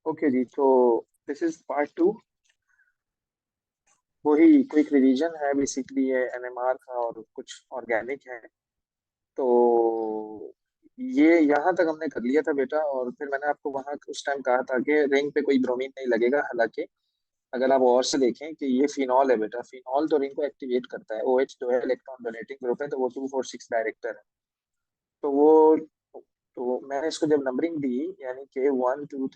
Okay जी, तो this is part two. वही quick revision है बेसिकली, ये एनएमआर का और कुछ ऑर्गेनिक है। तो ये यहाँ तक हमने कर लिया था बेटा, और फिर मैंने आपको वहाँ उस टाइम कहा था कि रिंग पे कोई ब्रोमीन नहीं लगेगा। हालांकि अगर आप और से देखें कि ये फिनॉल है बेटा, फिनॉल तो रिंग को एक्टिवेट करता है। OH जो है इलेक्ट्रॉन डोनेटिंग ग्रुप है, तो वो 246 डायरेक्टर है। तो वो तो मैंने इसको जब नंबरिंग दी, यानी कि 1 2।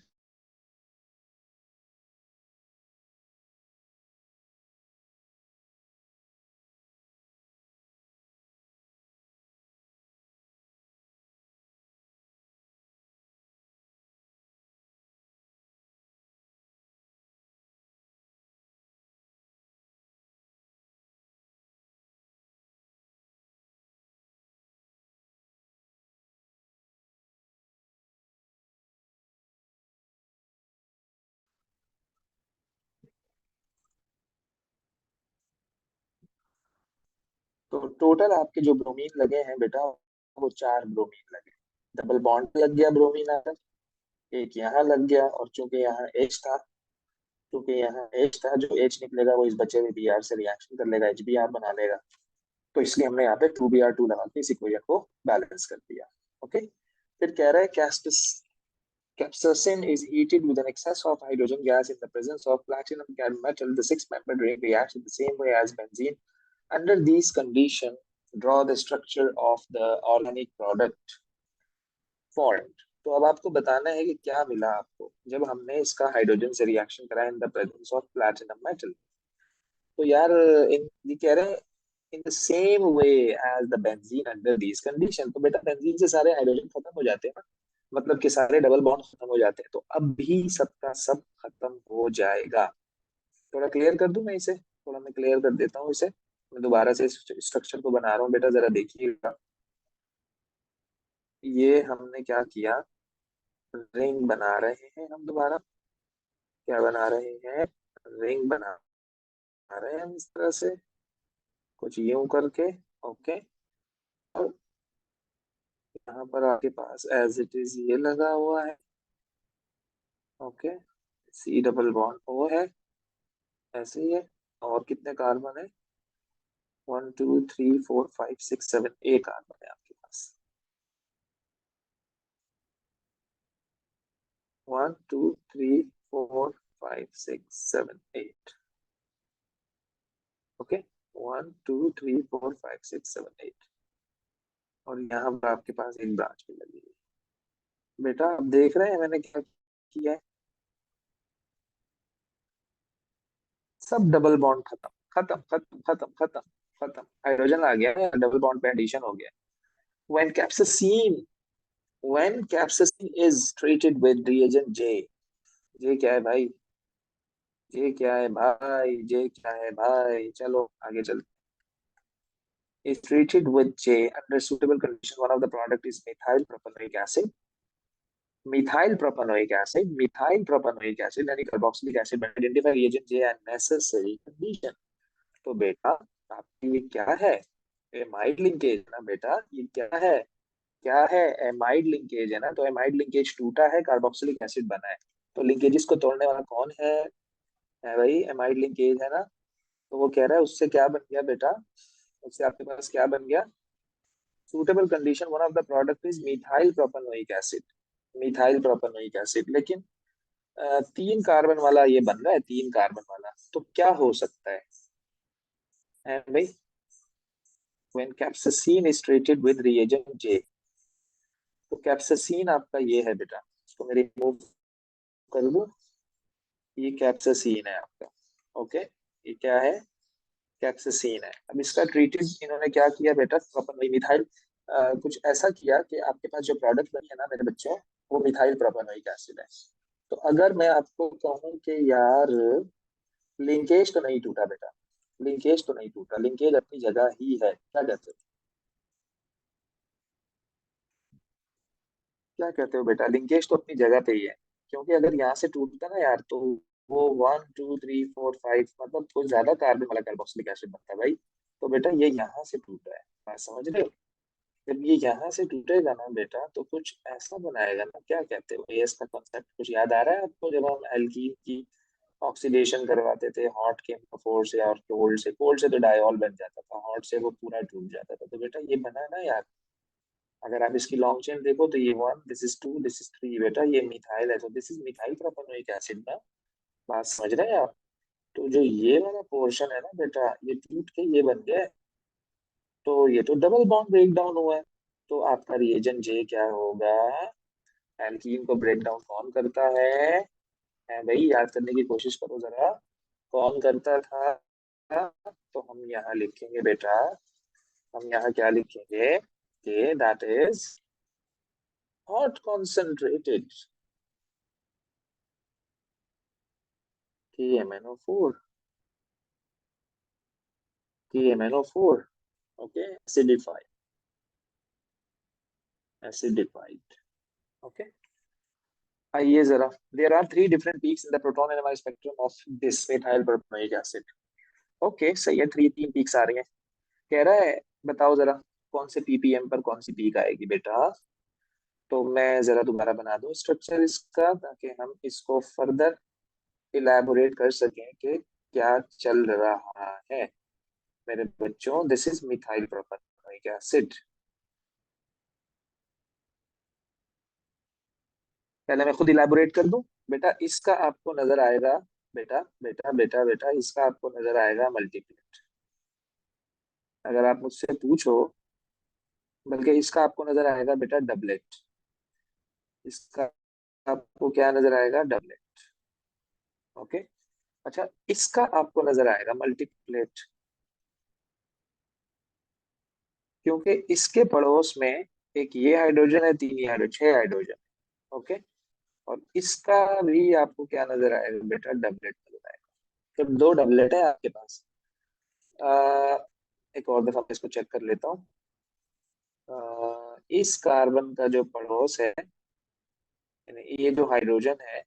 तो टोटल आपके जो ब्रोमीन लगे हैं बेटा, वो 4 ब्रोमीन लगे। डबल बॉन्ड लग गया ब्रोमीन आकर, एक यहाँ लग गया, और चूंकि यहाँ एच था, क्योंकि यहाँ एच था, जो एच निकलेगा वो इस बचे हुए Br से रिएक्शन कर लेगा, HBr बना लेगा। तो इसलिए हमने यहाँ पे 2Br2 लगा के इस इक्वेशन को बैलेंस कर दिया। ओके। फिर कह रहा है कैस्पस capsaicin is heated with an excess of hydrogen gas in the presence of platinum metal. The six-membered ring reacts in the same way as benzene. Under these conditions, draw the structure of the organic product formed. तो अब आपको बताना है कि क्या मिला आपको जब हमने इसका हाइड्रोजन से रिएक्शन करा in the presence of platinum metal. तो यार ये कह रहे हैं in the same way as the benzene under these condition. तो बेटा बेंजीन से सारे हाइड्रोजन खत्म हो जाते हैं ना, मतलब कि सारे डबल बॉन्ड खत्म हो जाते हैं, तो अब भी सबका सब खत्म हो जाएगा। थोड़ा क्लियर कर दूं मैं इसे, थोड़ा मैं क्लियर कर देता हूँ इसे। मैं दोबारा से स्ट्रक्चर को बना रहा हूँ बेटा, जरा देखिएगा। ये हमने क्या किया, रिंग बना रहे हैं हम दोबारा। क्या बना रहे हैं, रिंग बना रहे हैं हम इस तरह से, कुछ यूं करके। ओके। और यहाँ पर आपके पास एज इट इज ये लगा हुआ है। Okay. C double bond O है, ऐसे ही है। और कितने कार्बन है, 1 2 3 4 5 6 7, 8 कार्बन है आपके पास। 1 2 3 4 5 6 7 8। ओके। 1 2 3 4 5 6 7 8। और यहाँ पर आपके पास एक ब्रांच भी लगी है। बेटा आप देख रहे हैं मैंने क्या किया है, सब डबल बॉन्ड खत्म खत्म खत्म खत्म खत्म खत्म। हाइड्रोजन आ गया है, डबल बॉन्ड पे एडिशन हो गया। when capsaicin when capsaicin is treated with reagent J। J क्या है भाई, J क्या है भाई, J क्या है भाई, चलो आगे चलते। is treated with J under suitable condition, one of the product is methyl propanoic acid। Methyl propanoic acid यानी carboxylic acid. Identify reagent J and necessary condition. तो बेटा आपकी ये क्या है, एमाइड लिंकेज ना बेटा, ये क्या है, क्या है, एमाइड लिंकेज है ना। तो एमाइड लिंकेज टूटा है, कार्बोक्सिलिक एसिड बना है। तो लिंकेजेस को तोड़ने वाला कौन है भाई, एमाइड लिंकेज है ना। तो वो कह रहा है उससे क्या बन गया बेटा, उससे आपके पास क्या बन गया, suitable condition one of the product is methyl propanoic acid. Methyl propanoic acid, लेकिन 3 कार्बन वाला ये बन रहा है, 3 कार्बन वाला, तो क्या हो सकता है भाई। when capsaicin is treated with reagent J। तो कैप्साइसिन आपका ये है बेटा, इसको मैं रिमूव कर दूं। ये कैप्साइसिन है आपका। ओके। ये क्या है, कैप्साइसिन है। अब इसका ट्रीटेड इन्होंने क्या किया बेटा, प्रोपेनोइक मिथाइल कुछ ऐसा किया कि आपके पास जो प्रोडक्ट बनी है ना मेरे बच्चों, वो मिथाइल प्रोपेनोइक एसिड है। तो अगर मैं आपको कहूँ कि यार लिंकेज तो नहीं टूटा बेटा, लिंकेज तो नहीं टूटा, लिंकेज अपनी जगह ही है, क्या कहते हो, क्या कहते हो बेटा, लिंकेज तो अपनी जगह पे ही है। क्योंकि अगर यहाँ से टूटता ना यार, तो वो 1 2 3 4 5, मतलब कुछ ज्यादा कार्बन वाला कार्बोक्सिलिक एसिड बनता है भाई। तो बेटा ये यहाँ से टूटा है, बात समझ रहे हो। जब ये यहाँ से टूटेगा ना बेटा तो कुछ ऐसा बनाएगा ना, क्या कहते हो एस का कॉन्सेप्ट कुछ याद आ रहा है आपको, जब हम एल्कीन की ऑक्सीडेशन करवाते थे हॉट केमोफोर से और कोल्ड से तो डायॉल बन जाता था, हॉट से वो पूरा टूट जाता था। तो बेटा ये बना ना यार, अगर आप इसकी लॉन्ग चेन देखो तो ये one, this is two, this is three, बेटा ये मिथाइल है तो this is methyl propanoic acid ना। बात समझ रहे हैं आप? तो जो ये वाला पोर्शन है ना बेटा, ये टूट के ये बन गया है, तो ये तो डबल बॉन्ड ब्रेक डाउन हुआ है। तो आपका रिएजेंट जे क्या होगा? एल्कीन को ब्रेक डाउन कौन करता है भाई, याद करने की कोशिश करो जरा, कौन करता था? तो हम यहाँ लिखेंगे बेटा, हम यहाँ क्या लिखेंगे कि that is hot concentrated KMnO4, KMnO4, okay, acidified, okay. आइए जरा, there are three different peaks in the proton NMR spectrum of this methyl propanoic acid. Okay सही है, तीन पीक्स आ रही हैं। कह रहा है बताओ जरा कौन से ppm पर कौन सी पीक आएगी बेटा। तो मैं जरा दोबारा बना दूं स्ट्रक्चर इसका, ताकि हम इसको फर्दर इलैबोरेट कर सकें कि क्या चल रहा है। मेरे बच्चों, this is methyl propanoic acid. पहले मैं खुद इलैबोरेट कर दूं। बेटा इसका आपको नजर आएगा, बेटा इसका आपको नजर आएगा मल्टीप्लेट। अगर आप मुझसे पूछो, बल्कि इसका आपको नजर आएगा बेटा डबलेट। इसका आपको क्या नजर आएगा? Doublet, okay. अच्छा, इसका आपको नजर आएगा मल्टीप्लेट, क्योंकि इसके पड़ोस में एक ये हाइड्रोजन है, तीन ये हाइड्रोजन, छह हाइड्रोजन, ओके। और इसका भी आपको क्या नजर आएगा बेटा? डबलेट नजर आएगा। तो दो डबलेट है आपके पास। आ, एक और दफा मैं इसको चेक कर लेता हूँ। इस कार्बन का जो पड़ोस है, यानी ये जो हाइड्रोजन है,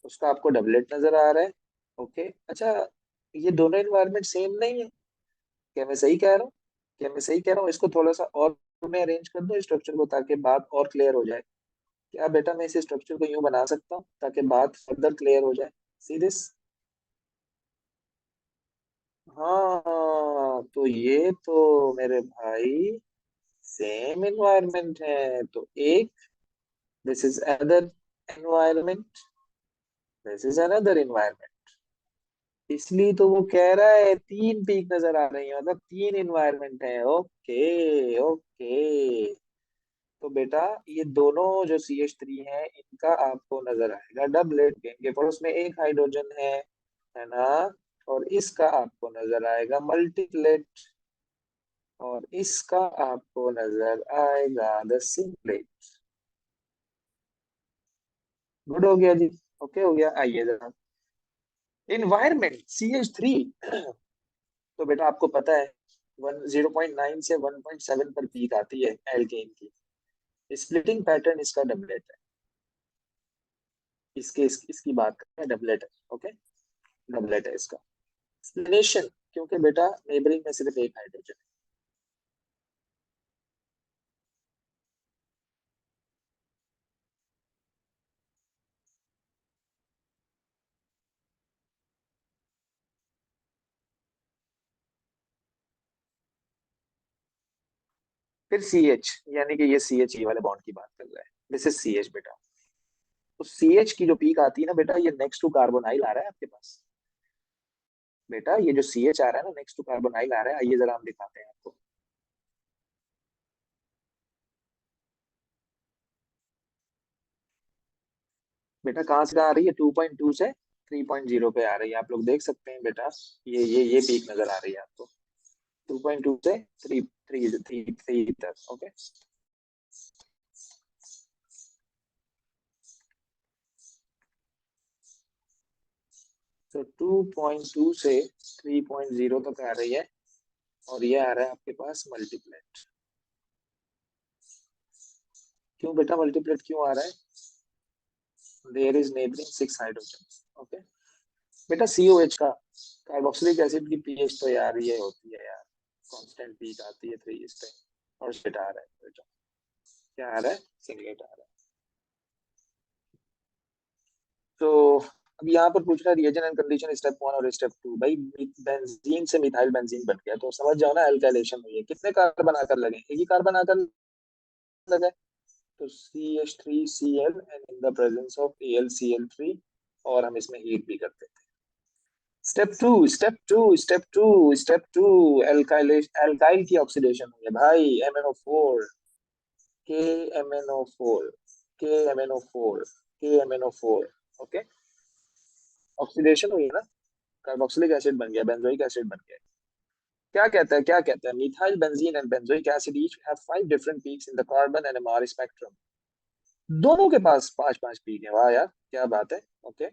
उसका आपको डबलेट नजर आ रहा है, ओके। अच्छा, ये दोनों इन्वायरमेंट सेम नहीं है? क्या मैं सही कह रहा हूँ? क्या मैं सही कह रहा हूँ? इसको थोड़ा सा और मैं अरेंज कर दूं स्ट्रक्चर को, ताकि बात और क्लियर हो जाए। क्या बेटा मैं इस स्ट्रक्चर को यूं बना सकता हूँ ताकि बात फर्दर क्लियर हो जाए? See this. हाँ तो ये तो मेरे भाई सेम इन्वायरमेंट है। तो एक, this is other environment, this is another environment. इसलिए तो वो कह रहा है तीन पीक नजर आ रही है, मतलब तीन इन्वायरमेंट है, ओके ओके। तो बेटा ये दोनों जो CH3 है, इनका आपको नजर आएगा डबलेट, इनके पड़ोस में एक हाइड्रोजन है ना। और इसका आपको नजर आएगा मल्टीप्लेट, और इसका आपको नजर आएगा द सिंगलेट। गुड हो गया जी, ओके हो गया। आइए जरा, इन्वायरमेंट CH3। तो बेटा आपको पता है 0.9 से 1.7 पर पीक आती है एल्केन की। स्प्लिटिंग पैटर्न इसका डबलेट है। इसकी बात करें, डबलेट है, ओके, डबलेट है इसका। एक्सप्लेनेशन, क्योंकि बेटा नेबरिंग में सिर्फ एक हाइड्रोजन है। फिर CH, यानी कि ये CH वाले बॉन्ड की बात कर रहा है, दिस इज CH बेटा। तो CH की जो पीक आती है ना बेटा, ये नेक्स्ट टू कार्बोनाइल आ रहा है आपके पास। बेटा ये जो CH आ रहा है ना, नेक्स्ट टू कार्बोनाइल आ रहा है। आइए जरा हम दिखाते हैं आपको। बेटा कहाँ से आ रही है? 2.2 से 3.0 पे आ रही है, आप लोग देख सकते हैं बेटा। ये पीक नजर आ रही है आपको, 2.2 से थ्री थ्री थ्री थ्री तक, ओके। तो 2.2 से 3.0 तक आ रही है, और ये आ रहा है आपके पास मल्टीप्लेट। क्यों बेटा मल्टीप्लेट क्यों आ रहा है? There is neighbouring six hydrogen, okay. बेटा COH का, कार्बोक्सिलिक एसिड की pH तो यार ये होती है यार, कांस्टेंट पीक आती है 3 इस पे। और सिंगलेट आ रहा है बेटा, क्या आ रहा है, सिंगलेट आ रहा है। तो अब यहाँ पर पूछ रहा है रिएजन एंड कंडीशन स्टेप 1 और स्टेप 2। भाई बेंजीन से मिथाइल बेंजीन बन गया, तो समझ जाओ ना एल्काइलेशन हुई है। कितने कार्बन आकर लगे, एक ही कार्बन आकर लगा है। तो CH3Cl and in the presence of AlCl3, और हम इसमें हीट भी करते थे। स्टेप टू एल्काइल की ऑक्सीडेशन हुई है भाई, MnO4, के MnO4, के MnO4। ओके, ऑक्सीडेशन हुई है ना, कार्बोक्सिलिक एसिड बन गया, बेंजोइक एसिड बन गया। क्या कहता है methyl benzene and benzoic acid each have 5 different peaks in the carbon NMR spectrum. दोनों के पास पांच पांच पीक है, वाह यार क्या बात है। Okay,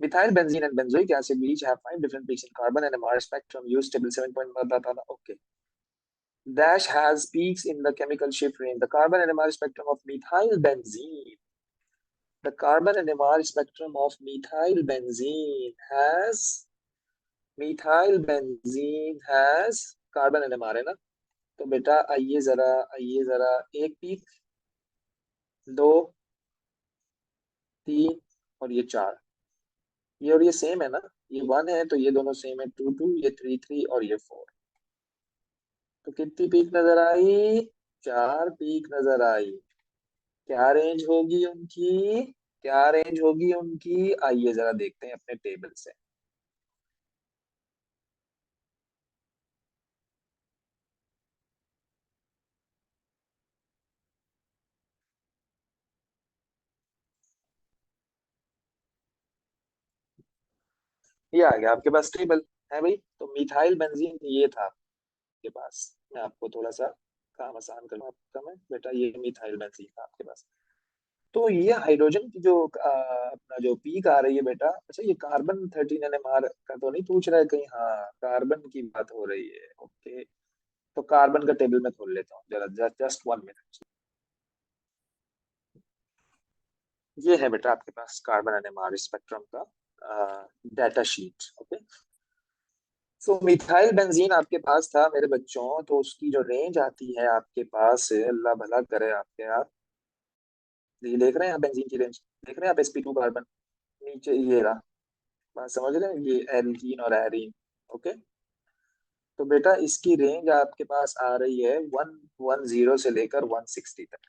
methyl benzene and benzoic acid each have 5 different peaks in carbon NMR spectrum, use table 7 point बता था। Okay, dash has peaks in the chemical shift range. The carbon NMR spectrum of methyl benzene. The carbon NMR spectrum of methyl benzene has carbon NMR है ना। तो बेटा आइए जरा एक peak, दो, तीन, और ये चार, ये और ये सेम है ना, ये 1 है तो ये दोनों सेम है, 2 2, ये 3 3, और ये 4। तो कितनी पीक नजर आई, चार पीक नजर आई। क्या रेंज होगी उनकी, क्या रेंज होगी उनकी, आइए जरा देखते हैं अपने टेबल से। ये आ गया आपके पास टेबल, है भाई। तो मिथाइल बेंजीन ये था आपके पास, मैं आपको थोड़ा सा काम आसान करूँ आपका, मैं बेटा ये मिथाइल बेंजीन था आपके पास। तो ये हाइड्रोजन की जो अपना जो पीक आ रही है बेटा, अच्छा ये कार्बन 13 NMR का तो नहीं पूछ रहा है कहीं, हाँ कार्बन की बात हो रही है। ओके, तो कार्बन का टेबल में खोल लेता हूँ जरा, जस्ट 1 मिनट। ये है बेटा आपके पास कार्बन NMR स्पेक्ट्रम का डाटा शीट। ओके, सो मिथाइल बेंजीन आपके पास था मेरे बच्चों, तो उसकी जो रेंज आती है आपके पास, अल्लाह भला करे आपके, आप ये देख रहे हैं आप बेंजीन की रेंज, देख रहे हैं आप sp2 कार्बन, नीचे ये रहा, बात समझ रहे हैं, ये एल्कीन और एरीन। ओके, तो बेटा इसकी रेंज आपके पास आ रही है 110 से लेकर 160 तक।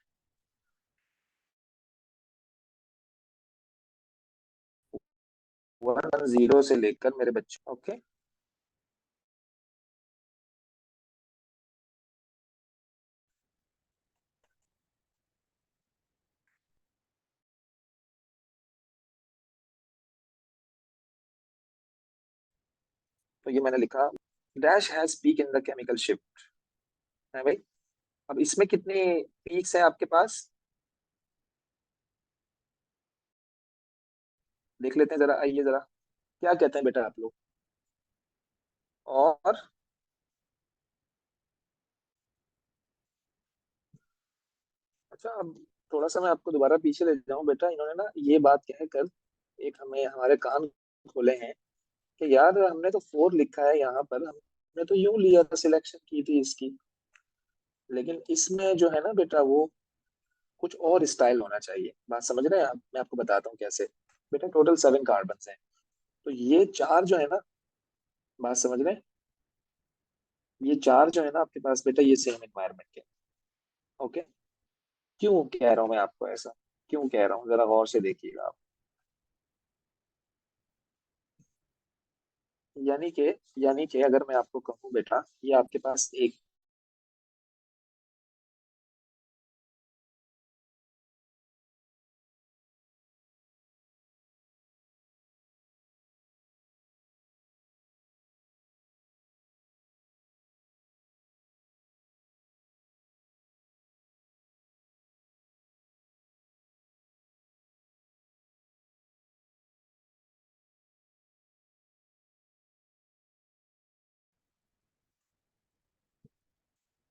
110 से लेकर मेरे बच्चों, ओके। तो ये मैंने लिखा, dash has peak in the chemical shift, है भाई। अब इसमें कितने पीक्स है आपके पास, देख लेते हैं जरा, आइए जरा, क्या कहते हैं बेटा आप लोग। और अच्छा, अब थोड़ा सा मैं आपको दोबारा पीछे ले जाऊं बेटा, इन्होंने ना ये बात कहकर एक हमें हमारे कान खोले हैं कि यार हमने तो 4 लिखा है यहाँ पर, हमने तो यूं लिया था, सिलेक्शन की थी इसकी, लेकिन इसमें जो है ना बेटा वो कुछ और स्टाइल होना चाहिए, बात समझ रहे हैं आप, मैं आपको बताता हूँ कैसे। बेटा टोटल 7 कार्बन हैं, तो ये चार जो है ना, बात समझ रहे हैं, ये चार जो है ना आपके पास बेटा, ये सेम एनवायरनमेंट के। ओके, क्यों कह रहा हूँ मैं आपको ऐसा, क्यों कह रहा हूँ जरा गौर से देखिएगा आप। यानी कि यानी कि अगर मैं आपको कहूँ बेटा, ये आपके पास एक,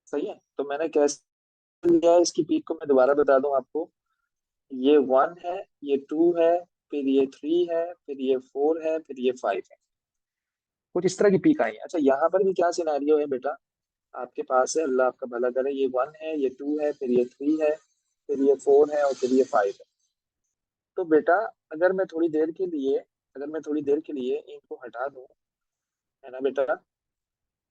सही है, तो मैंने कैसे लिया है इसकी पीक को, मैं दोबारा बता दूं आपको। ये 1 है, ये 2 है, फिर ये 3 है, फिर ये 4 है, फिर ये 5 है, कुछ इस तरह की पीक आई है। अच्छा यहाँ पर भी क्या सिनेरियो है बेटा, आपके पास है, अल्लाह आपका भला करे, ये 1 है, ये 2 है, फिर ये 3 है, फिर ये 4 है और फिर ये 5 है। तो बेटा अगर मैं थोड़ी देर के लिए अगर मैं थोड़ी देर के लिए इनको हटा दूं, है ना बेटा,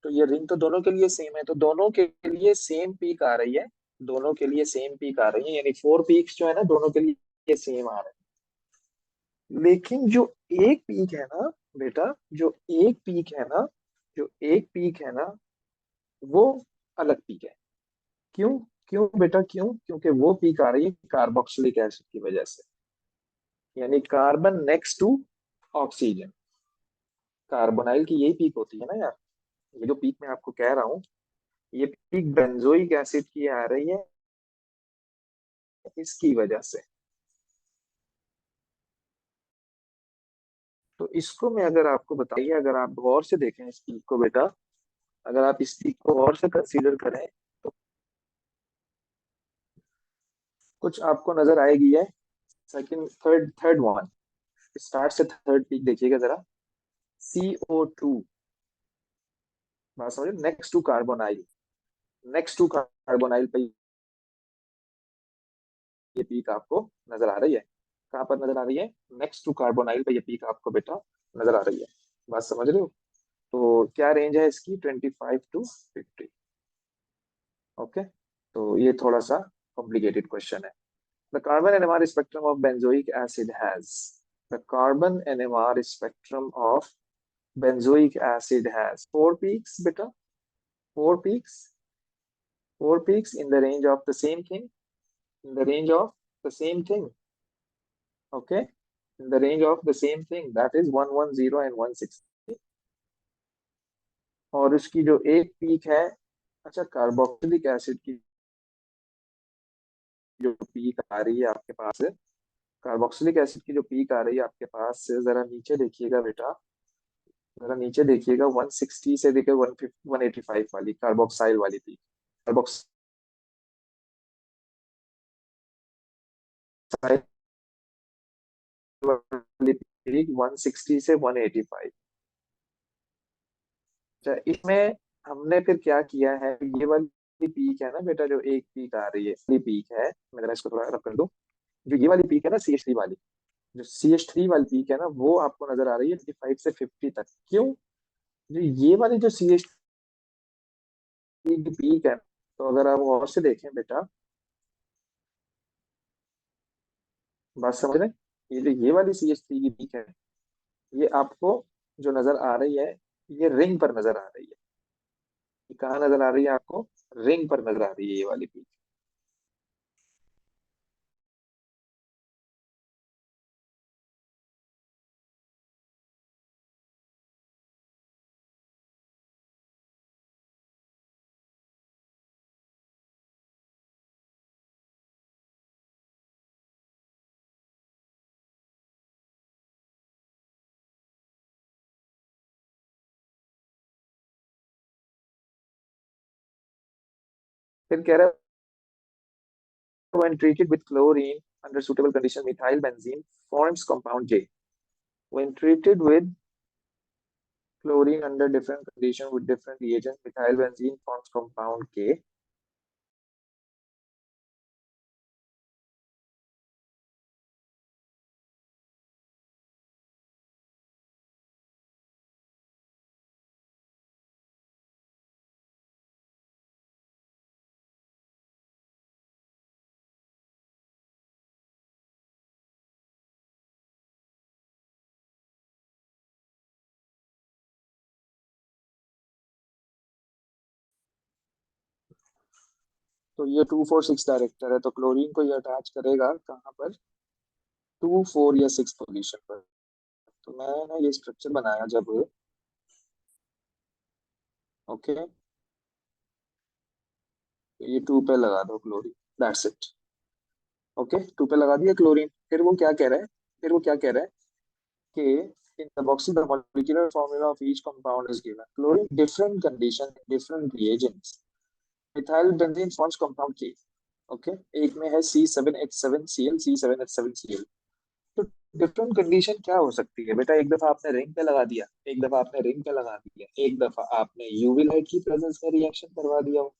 तो ये रिंग तो दोनों के लिए सेम है, तो दोनों के लिए सेम पीक आ रही है। दोनों के लिए सेम पीक आ रही है, यानी 4 पीक्स जो है ना दोनों के लिए सेम आ रहे हैं। लेकिन जो एक पीक है ना बेटा, जो एक पीक है ना जो एक पीक है ना वो अलग पीक है। क्यों? क्यों बेटा क्यों? क्योंकि वो पीक आ रही है कार्बोक्सिलिक एसिड की वजह से, यानी carbon next to oxygen. Carbonyl की यही पीक होती है ना यार। ये जो पीक मैं आपको कह रहा हूँ, ये पीक बेंजोइक एसिड की आ रही है इसकी वजह से। तो इसको मैं अगर आपको बताइए, अगर आप गौर से देखें इस पीक को बेटा, अगर आप इस पीक को गौर से कंसीडर करें तो कुछ आपको नजर आएगी है। Second third third one, start से थर्ड पीक देखिएगा जरा। CO2, बात समझे, next to carbonyl. Next to carbonyl पे ये पीक आपको नजर आ रही है। कहाँ पर नजर आ रही है? नेक्स्ट टू कार्बोनाइल पे ये पीक आपको बेटा नजर आ रही है। बात समझ रहे हो? तो क्या रेंज है इसकी? 25 to 50। ओके, तो ये थोड़ा सा कॉम्प्लिकेटेड क्वेश्चन है। The carbon NMR spectrum of benzoic acid has the carbon NMR spectrum of benzoic acid has four peaks beta, four peaks, four peaks in the range of the same thing, in the range of the same thing, okay, in the range of the same thing, that is 110 and 160। और उसकी जो एक peak है, अच्छा carboxylic acid की जो peak आ रही है आपके पास, कार्बोक्सिलिक एसिड की जो पीक आ रही है आपके पास से, जरा नीचे देखिएगा बेटा, जरा नीचे देखिएगा, 160 से लेकर 150 185 वाली कार्बोक्साइल वाली पीक। कार्बोक्साइल वाली पीक 160 से 185। अच्छा, इसमें हमने फिर क्या किया है, ये वाली पीक है ना बेटा, जो एक पीक आ रही है, ये पीक है, मैं जरा इसको थोड़ा रब कर दूं। जो ये वाली पीक है ना CH3 वाली, जो CH3 वाली पीक है ना, वो आपको नजर आ रही है 25 से 50 तक। क्यों? जो ये वाली जो CH3 की पीक है, तो अगर आप और से देखें बेटा, बात समझ रहे हैं? ये जो ये वाली CH3 की पीक है, ये आपको जो नजर आ रही है, ये रिंग पर नजर आ रही है। ये कहाँ नजर आ रही है आपको? रिंग पर नजर आ रही है ये वाली पीक। फिर कह रहा है, when treated with chlorine under suitable condition, methyl benzene forms compound J. When treated with chlorine under different condition with different reagents, methyl benzene forms compound K. तो ये 2 4 6 डायरेक्टर है, तो क्लोरीन को ये अटैच करेगा कहाँ पर? 2 4 या 6 पोजीशन पर। तो मैं ना ये स्ट्रक्चर बनाया जब, ओके, तो ये 2 पे लगा दो क्लोरीन, दैट्स इट। ओके, 2 पे लगा दिया क्लोरीन। फिर वो क्या कह रहा है? फिर वो क्या कह रहा है कि in carboxyl the molecular formula of each compound is given, chlorine different condition different reagents, methyl benzene forms compound K। Okay, एक में है C7H7Cl, C7H7Cl। तो डिफरेंट कंडीशन क्या हो सकती है बेटा? एक दफा आपने रिंग पे लगा दिया, एक दफा आपने रिंग पे लगा दिया, एक दफा आपने यूवी लाइट की प्रेजेंस में रिएक्शन करवा दिया हो,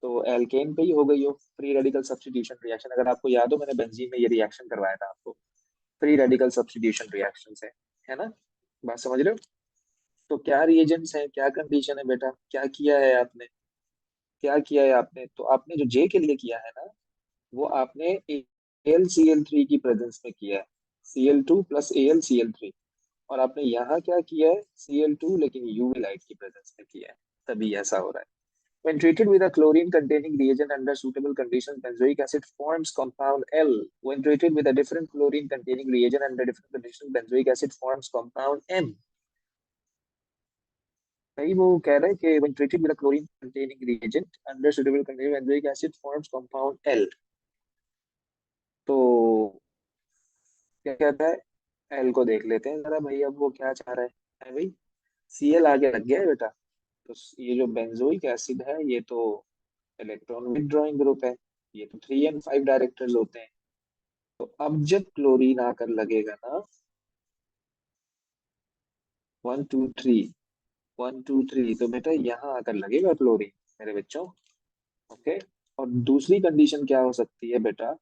तो एल्केन पे ही हो गई हो फ्री रेडिकल सब्स्टिट्यूशन रिएक्शन। अगर आपको याद हो, मैंने बेंजीन में ये रिएक्शन करवाया था आपको, फ्री रेडिकल सब्स्टिट्यूशन रिएक्शन से, है ना? बात समझ रहे हो? तो क्या रिएजेंट्स हैं, क्या कंडीशन है बेटा, क्या किया है आपने? क्या किया है आपने? तो आपने जो जे के लिए किया है ना, वो आपने AlCl3 की प्रेजेंस में किया है, Cl2 प्लस AlCl3। और आपने यहाँ क्या किया है, Cl2 लेकिन यूवी लाइट की प्रेजेंस में किया है, तभी ऐसा हो रहा है। When treated with a chlorine-containing reagent under suitable conditions, benzoic acid forms compound L. When treated with a different chlorine-containing reagent under different conditions, benzoic acid forms compound M. भाई वो कह रहा है कि when treated with a chlorine-containing reagent under suitable conditions, benzoic acid forms compound L. तो क्या कहता है, L को देख लेते हैं जरा भाई, अब वो क्या चाह रहा है भाई? Cl आगे लग गया है बेटा। तो ये जो बेंजोइक एसिड है, ये तो इलेक्ट्रॉन विथड्रॉइंग ग्रुप है, ये तो 3n5 डायरेक्टर्स होते हैं। तो अब जब क्लोरीन आकर लगेगा ना, 1 2 3, 1 2 3, तो बेटा यहाँ आकर लगेगा क्लोरीन मेरे बच्चों। ओके। और दूसरी कंडीशन क्या हो सकती है बेटा?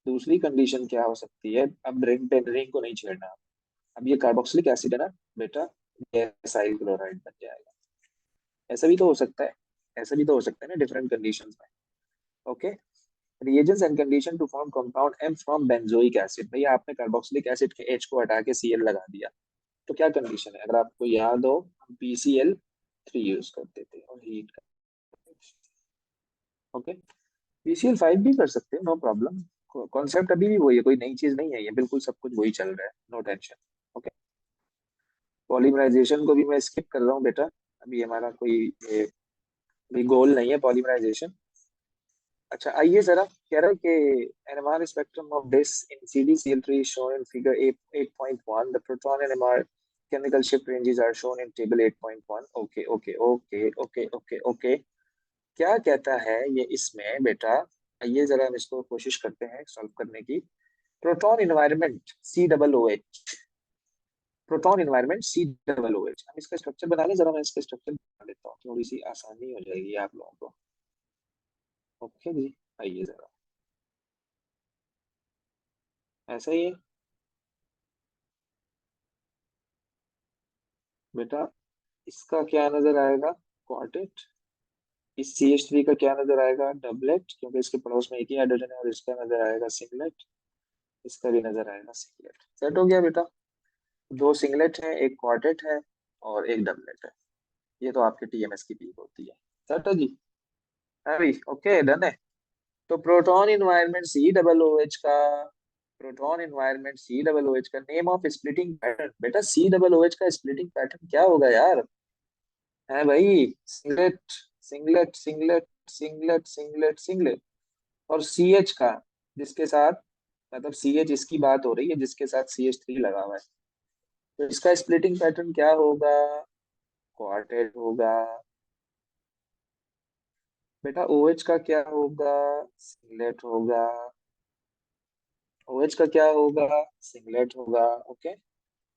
दूसरी कंडीशन क्या हो सकती है? अब रिंग पे, रिंग को नहीं छेड़ना। अब ये कार्बोक्सिलिक एसिड है ना बेटा, ये एसाइल क्लोराइड बन जाएगा। ऐसा भी तो हो सकता है, ऐसा भी तो हो सकता है ना डिफरेंट कंडीशंस में। Okay. reagents and condition to form compound M from benzoic acid। भैया आपने कार्बोक्सिलिक एसिड के H को हटा के Cl लगा दिया, तो क्या कंडीशन है? अगर आपको याद हो, हम PCl3 यूज करते थे और हीट करते थे। ओके। PCl5 भी कर सकते हैं, नो प्रॉब्लम। कॉन्सेप्ट अभी भी वही है, कोई नई चीज नहीं है, ये बिल्कुल सब कुछ वही चल रहा है, नो टेंशन। ओके। पॉलीमराइजेशन को भी मैं स्किप कर रहा हूँ बेटा, अभी हमारा कोई ये, भी गोल नहीं है पॉलीमराइजेशन। अच्छा आइए जरा, कह रहा है कि NMR spectrum of this in CdCl3 is shown in figure 8.1। The proton NMR chemical shift ranges are shown in table 8.1। Okay okay okay okay okay okay. क्या कहता है ये इसमें बेटा? आइए जरा हम इसको कोशिश करते हैं सॉल्व करने की। Proton environment COOH, proton environment COOH, हम इसका स्ट्रक्चर बना लें जरा, मैं इसका स्ट्रक्चर बना लेता हूँ, थोड़ी सी आसानी हो जाएगी आप लोगों को। ओके जी, आइए जरा, ऐसा ही है बेटा। इसका क्या नजर आएगा? क्वार्टेट। इस CH3 का क्या नजर आएगा? डबलेट, क्योंकि इसके पड़ोस में एक ही हाइड्रोजन है। और इसका नजर आएगा सिंगलेट, इसका भी नजर आएगा सिंगलेट। सेट हो गया बेटा। दो सिंगलेट है, एक क्वार्टेट है और एक डबलेट है। ये तो आपके TMS की पीक होती है। सेट है जी? है भी ओके, डन है। तो प्रोटॉन इन्वायरमेंट COOH का, प्रोटॉन इन्वायरमेंट COOH का नेम ऑफ स्प्लिटिंग पैटर्न बेटा, COOH का स्प्लिटिंग पैटर्न क्या होगा यार? है भाई, singlet singlet singlet singlet singlet singlet. और CH का, जिसके साथ, मतलब CH इसकी बात हो रही है जिसके साथ CH3 लगा हुआ है, तो इसका स्प्लिटिंग पैटर्न क्या होगा? क्वार्टेट होगा। बेटा OH का क्या होगा? सिंगलेट होगा। OH का क्या होगा? सिंगलेट होगा। ओके।